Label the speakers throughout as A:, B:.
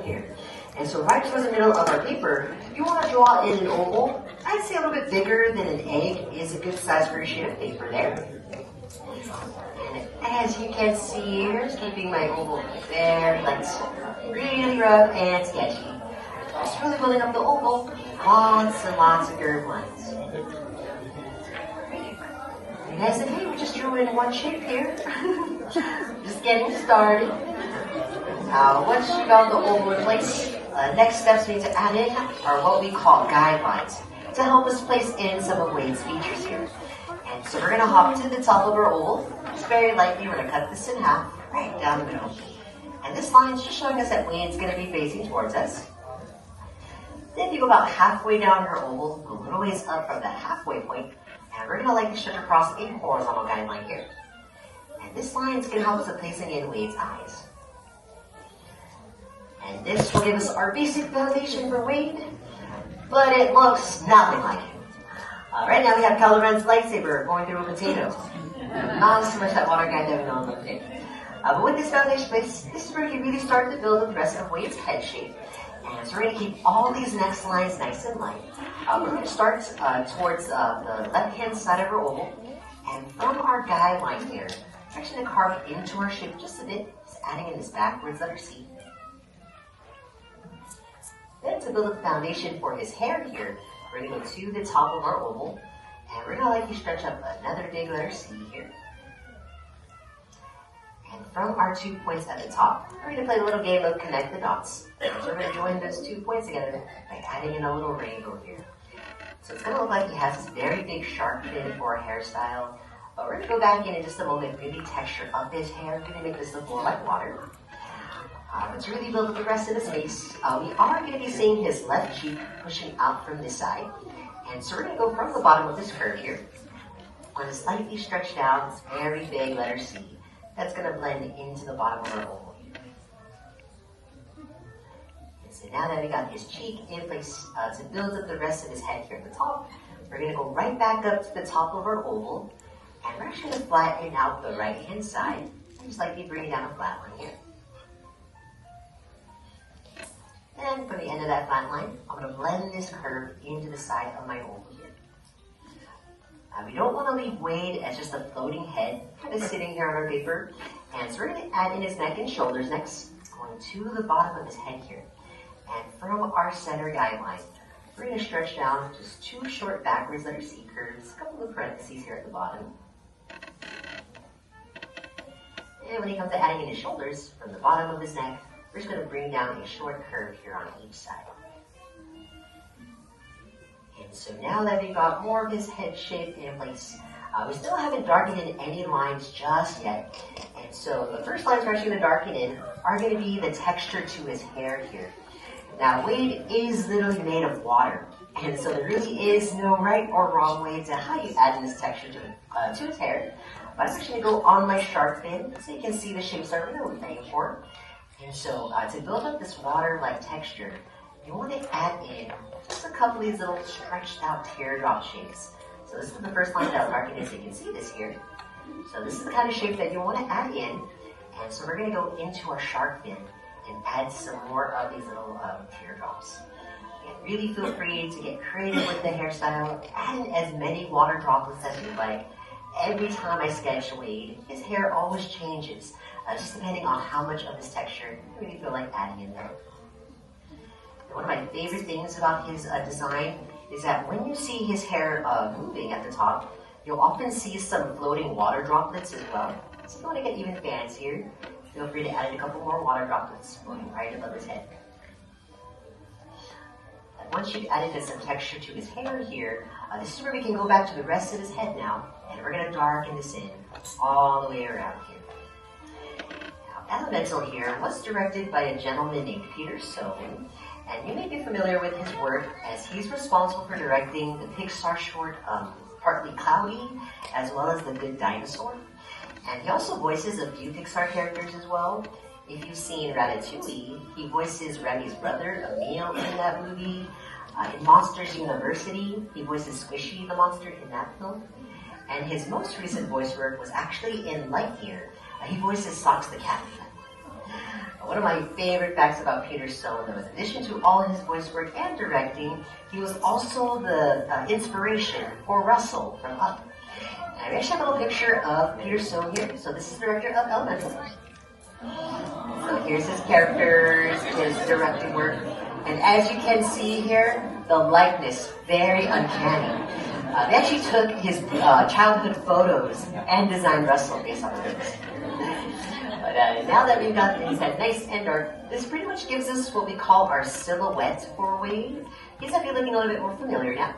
A: Here. And so right towards the middle of our paper, if you want to draw in an oval, I'd say a little bit bigger than an egg is a good size for a sheet of paper there. And as you can see here, it's keeping my oval very light, really rough and sketchy. Just really building up the oval, lots and lots of curved lines. You guys said, hey, we just drew in one shape here. Just getting started. Once you got the oval in place, next steps we need to add in are what we call guidelines to help us place in some of Wade's features here. And so we're going to hop to the top of our oval. Just very lightly, we're going to cut this in half, right down the middle. And this line is just showing us that Wade's going to be facing towards us. Then you go about halfway down your oval, a little ways up from that halfway point, and we're going to lightly stretch across a horizontal guideline here. And this line is going to help us with placing in Wade's eyes. And this will give us our basic foundation for Wade, but it looks nothing like it. Right now we have Kylo Ren's lightsaber going through a potato. Not so much that water guy that we know on the potato. But with this foundation place, this is where you can really start to build the rest of Wade's head shape. And so we're going to keep all these next lines nice and light. We're going to start towards the left-hand side of our oval. And from our guideline here, we're actually going to carve into our shape just a bit, just adding in this backwards letter C. Then to build a foundation for his hair here, we're going to go to the top of our oval, and we're going to lightly stretch up another big letter C here. And from our 2 points at the top, we're going to play a little game of connect the dots. So we're going to join those 2 points together by adding in a little rainbow here. So it's going to look like he has this very big shark fin for a hairstyle, but we're going to go back in just a moment, really texture up his hair. We're going to make this look more like water. To really build up the rest of his face, we are going to be seeing his left cheek pushing out from this side. And so we're going to go from the bottom of this curve here. We're going to slightly stretch down this very big letter C. That's going to blend into the bottom of our oval here. And so now that we got his cheek in place to build up the rest of his head here at the top, we're going to go right back up to the top of our oval. And we're actually going to flatten out the right-hand side. And just lightly bring down a flat line here. And from the end of that flat line, I'm going to blend this curve into the side of my oval here. We don't want to leave Wade as just a floating head, kind of sitting here on our paper. And so we're going to add in his neck and shoulders next, going to the bottom of his head here. And from our center guideline, we're going to stretch down just 2 short backwards letter C curves, a couple of parentheses here at the bottom. And when he comes to adding in his shoulders, from the bottom of his neck, we're just going to bring down a short curve here on each side. And so now that we've got more of his head shape in place, we still haven't darkened in any lines just yet. And so the first lines we're actually going to darken in are going to be the texture to his hair here. Now Wade is literally made of water. And so there really is no right or wrong way to how you add in this texture to his hair. But I'm actually going to go on my shark fin so you can see the shapes that we're going to be playing for. And so to build up this water-like texture, you want to add in just a couple of these little stretched out teardrop shapes. So this is the first line that I'll darken in so you can see this here. So this is the kind of shape that you want to add in. And so we're going to go into our shark fin and add some more of these little teardrops. And really feel free to get creative with the hairstyle. Add in as many water droplets as you like. Every time I sketch Wade, his hair always changes. Just depending on how much of this texture you really feel like adding in there. And one of my favorite things about his design is that when you see his hair moving at the top, you'll often see some floating water droplets as well. So if you want to get even fancier, feel free to add in a couple more water droplets floating right above his head. And once you've added in some texture to his hair here, this is where we can go back to the rest of his head now, and we're going to darken this in all the way around here. Elemental here was directed by a gentleman named Peter Sohn, and you may be familiar with his work as he's responsible for directing the Pixar short Partly Cloudy, as well as The Good Dinosaur. And he also voices a few Pixar characters as well. If you've seen Ratatouille, he voices Remy's brother, Emile, in that movie. In Monsters University, he voices Squishy the monster in that film. And his most recent voice work was actually in Lightyear. He voices Socks the cat. One of my favorite facts about Peter Sohn, though, in addition to all his voice work and directing, he was also the inspiration for Russell from Up. And I actually have a little picture of Peter Sohn here. So this is the director of Elemental. So here's his characters, his directing work. And as you can see here, the likeness, very uncanny. They actually took his childhood photos and designed Russell based on this. But now that we've got things that nice and dark, this pretty much gives us what we call our silhouette for Wade. He's actually looking a little bit more familiar now.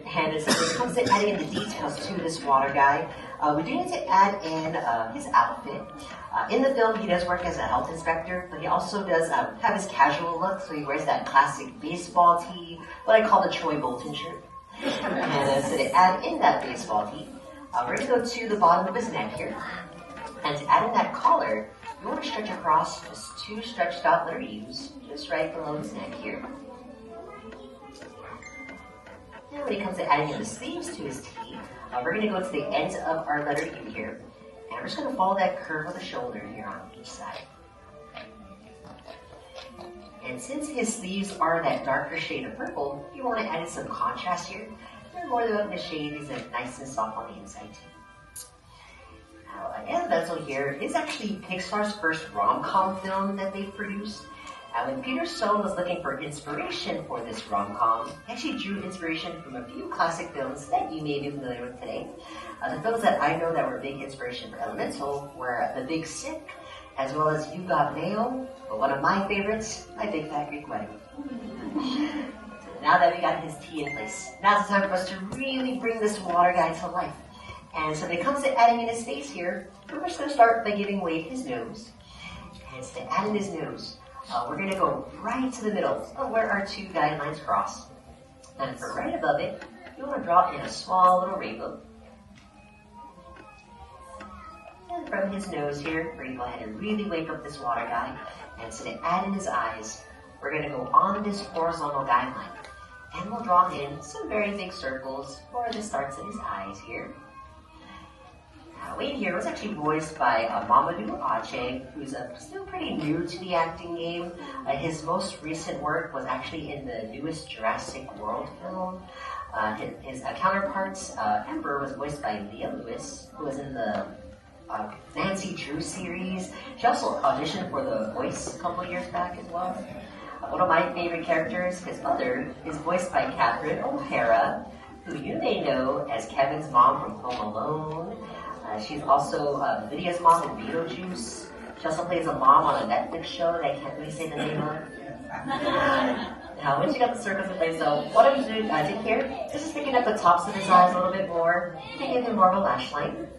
A: And so when it comes to adding in the details to this water guy, we do need to add in his outfit. In the film, he does work as a health inspector, but he also does have his casual look, so he wears that classic baseball tee, what I call the Troy Bolton shirt. And so to add in that baseball tee, we're going to go to the bottom of his neck here. And to add in that collar, you want to stretch across just 2 stretched out letter U's, just right below his neck here. Now when it comes to adding in the sleeves to his tee, we're going to go to the ends of our letter U here. And we're just going to follow that curve of the shoulder here on each side. And since his sleeves are that darker shade of purple, you want to add in some contrast here. And more than the shade is nice and soft on the inside too. Now, Elemental here is actually Pixar's first rom-com film that they've produced. When Peter Sohn was looking for inspiration for this rom-com, he actually drew inspiration from a few classic films that you may be familiar with today. The films that I know that were a big inspiration for Elemental were The Big Sick, as well as You Got Mail, but one of my favorites, My Big Fat Greek Wedding. Now that we got his tee in place, now's the time for us to really bring this water guy to life. And so when it comes to adding in his face here, we're just going to start by giving Wade his nose. And so to add in his nose, we're going to go right to the middle of where our 2 guidelines cross. And for right above it, you want to draw in a small little rainbow. And from his nose here, we're going to go ahead and really wake up this water guy. And so to add in his eyes, we're going to go on this horizontal guideline. And we'll draw in some very big circles for the starts of his eyes here. Wade here was actually voiced by Mamadou Ache, who's still pretty new to the acting game. His most recent work was actually in the newest Jurassic World film. His counterparts, Ember, was voiced by Leah Lewis, who was in the Nancy Drew series. She also auditioned for The Voice a couple of years back as well. One of my favorite characters, his mother, is voiced by Catherine O'Hara, who you may know as Kevin's mom from Home Alone. She's also Lydia's mom in Beetlejuice. She also plays a mom on a Netflix show that I can't really say the name of. Now, once you got the circles in place, so what I'm going to do here is just picking up the tops of his eyes a little bit more to give him more of a lash line.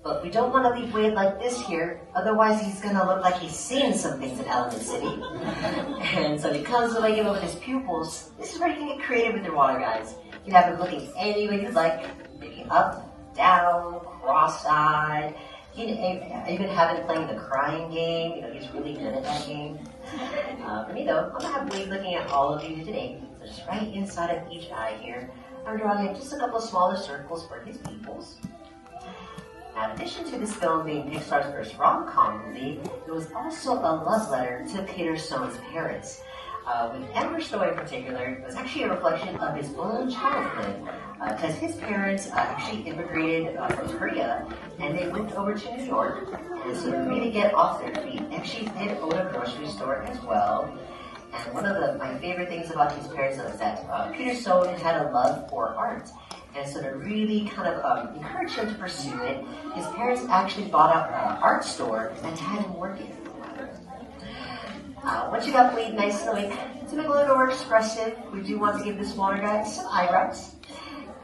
A: But we don't want to leave Wade like this here, otherwise he's going to look like he's seen some things in Element City. And so because of like him with his pupils, this is where you can get creative with your water guys. You can have him looking any way you'd like, maybe up, down, cross-eyed. You can even have him playing the crying game. You know, he's really good at that game. For me though, I'm going to have Wade looking at all of you today. So just right inside of each eye here, I'm drawing in just a couple of smaller circles for his pupils. Now, in addition to this film being Pixar's first rom-com movie, it was also a love letter to Peter Sohn's parents. With Ember's story in particular, it was actually a reflection of his own childhood, because his parents actually immigrated from Korea, and they went over to New York, and so to really get off their feet, they actually did own a grocery store as well. And one of my favorite things about his parents was that Peter Sohn had a love for art. And so to really kind of encourage him to pursue it, his parents actually bought up an art store and had him work in. Once you got Wade nice and awake, to make it a little more expressive, we do want to give this water guy some eyebrows.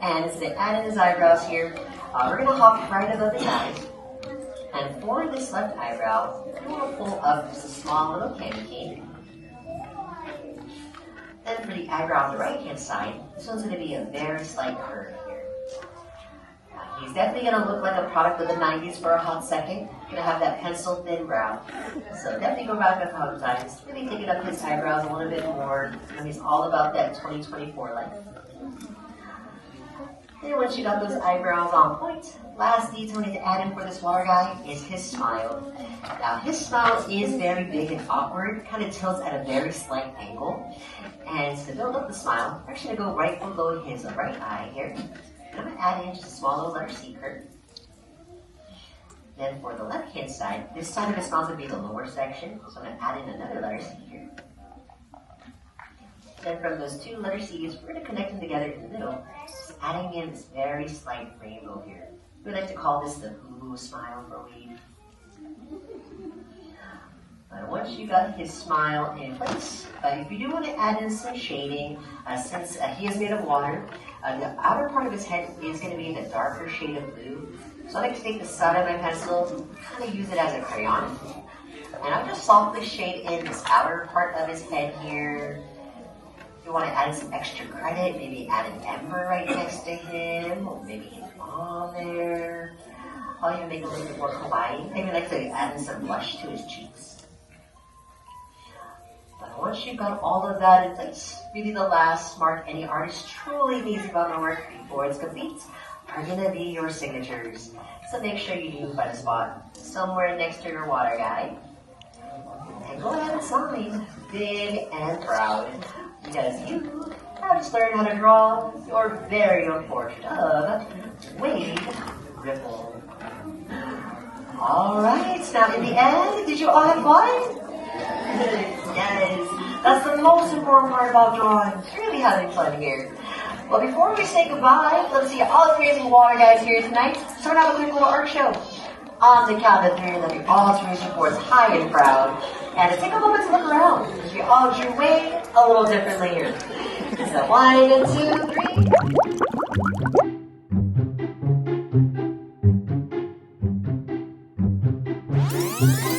A: And so to add in his eyebrows here, we're going to hop right above his eyes. And for this left eyebrow, we're going to pull up just a small little candy cane. Then for the eyebrow on the right-hand side, this one's going to be a very slight curve here. He's definitely gonna look like a product of the 90s for a hot second. Gonna have that pencil thin brow. So definitely go back a couple times. Really taking up his eyebrows a little bit more. And he's all about that 2024 life. And once you got those eyebrows on point, last detail we need to add in for this water guy is his smile. Now his smile is very big and awkward, kind of tilts at a very slight angle. And to build up the smile, we're actually going to go right below his right eye here. I'm going to add in just a small little letter C curve. Then for the left hand side, this side of his smile is going to be the lower section, so I'm going to add in another letter C here. Then from those two letter C's, we're going to connect them together in the middle, just adding in this very slight rainbow here. We like to call this the Hulu smile for weed. But once you got his smile in place, if you do want to add in some shading, since he is made of water, the outer part of his head is going to be in a darker shade of blue. So I like to take the side of my pencil, kind of use it as a crayon, and I'll just softly shade in this outer part of his head here. If you want to add some extra credit, maybe add an ember right next to him, or maybe his mom there. I'll even make it a little bit more kawaii. Maybe like to add in some blush to his cheeks. But once you've got all of that in place, really the last mark any artist truly needs about their work before it's complete are going to be your signatures. So make sure you do find a spot somewhere next to your water guy. And go ahead and sign big and proud, because you have just learned how to draw your very own portrait of Wade Ripple. Alright, now in the end, did you all have fun? Yes, that's the most important part about drawing. Really having fun here. Well, before we say goodbye, let's see all the amazing water guys here tonight. So we're gonna have a quick little art show. On the count of three, let me all raise your boards high and proud. And take a moment to look around, because we all drew Wade a little differently here. So 1, 2, 3.